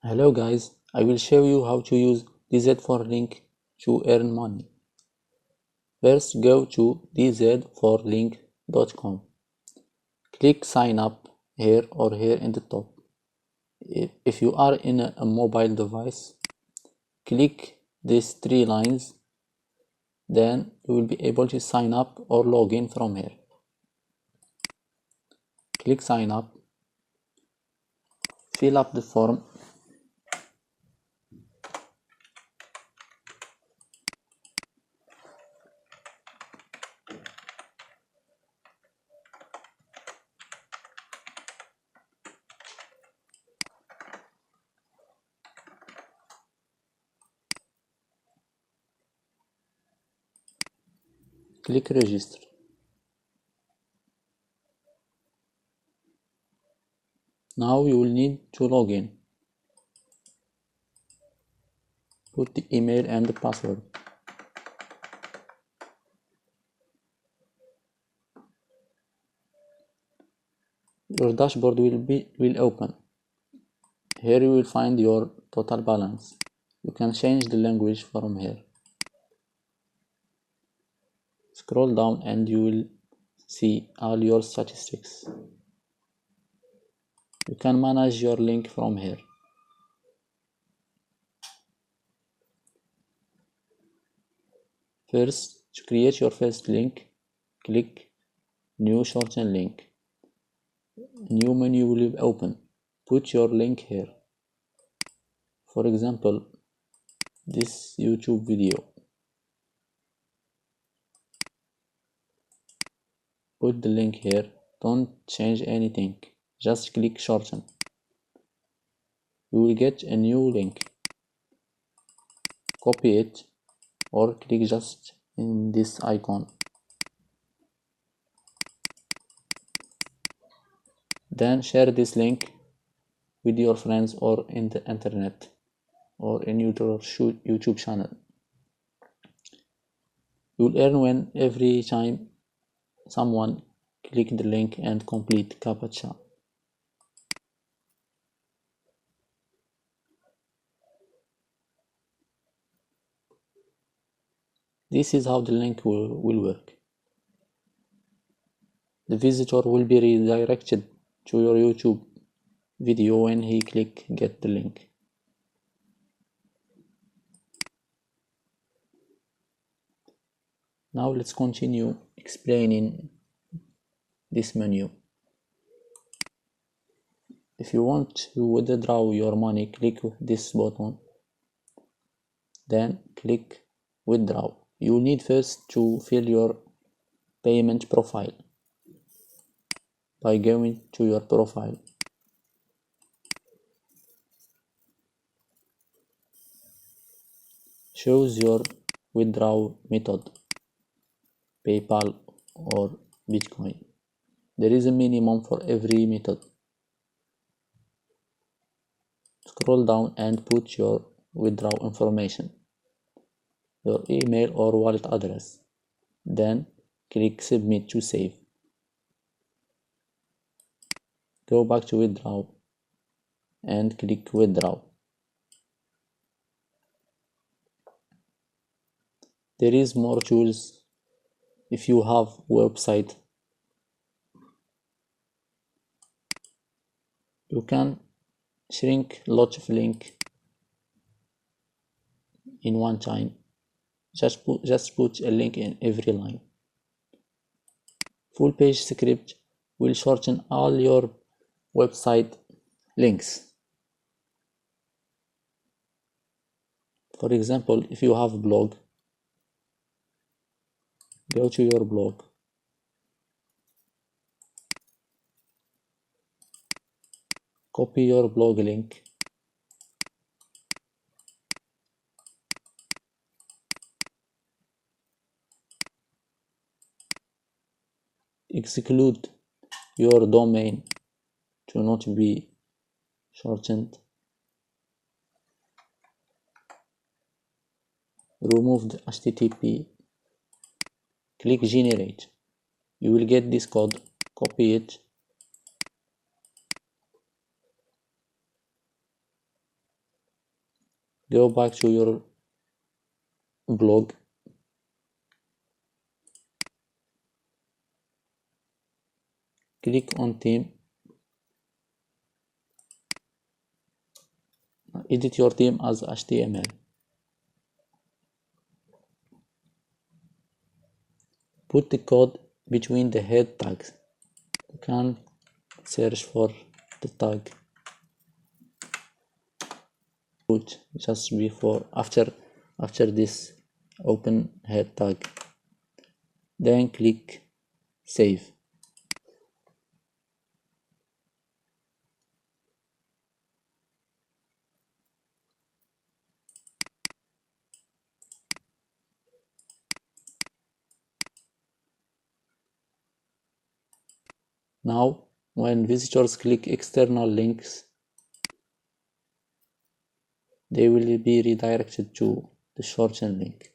Hello guys, I will show you how to use DZ4link to earn money. First go to DZ4link.com. Click sign up here or here in the top. If you are in a mobile device, click these three lines, then you will be able to sign up or log in from here. Click sign up, fill up the form. Click register. Now you will need to log in. Put the email and the password. Your dashboard will open. Here you will find your total balance. You can change the language from here. Scroll down and you will see all your statistics. You can manage your link from here. First, to create your first link, click New Shorten Link. A new menu will open. Put your link here. For example, this YouTube video. Put the link here. Don't change anything. Just click Shorten. You will get a new link. Copy it or click just in this icon. Then share this link with your friends or in the internet or in your YouTube channel. You'll earn every time someone click the link and complete CAPTCHA. This is how the link will work. The visitor will be redirected to your YouTube video when he click get the link. Now let's continue explaining this menu. If you want to withdraw your money, click this button, then click withdraw. You need first to fill your payment profile by going to your profile. Choose your withdrawal method, PayPal or Bitcoin. There is a minimum for every method. Scroll down and put your withdrawal information, your email or wallet address. Then click submit to save. Go back to withdraw and click withdraw. There is more tools. If you have website, you can shrink lot of link in one time. Just put a link in every line. Full page script will shorten all your website links. For example, if you have a blog, go to your blog. Copy your blog link. Exclude your domain to not be shortened. Remove the HTTP. Click generate. You will get this code. Copy it. Go back to your blog. Click on theme. Edit your theme as HTML. Put the code between the head tags. You can search for the tag. Put just before, after this open head tag. Then click save. Now, when visitors click external links, they will be redirected to the shorten link.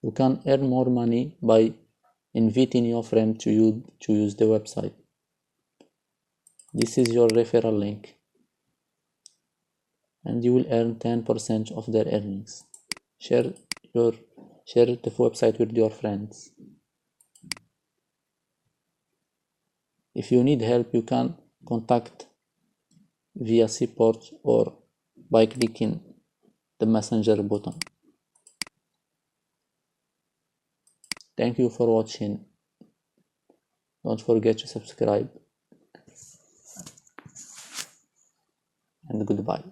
You can earn more money by inviting your friend to use the website. This is your referral link, and you will earn 10% of their earnings. Share the website with your friends. If you need help, you can contact via support or by clicking the messenger button. Thank you for watching. Don't forget to subscribe, and goodbye.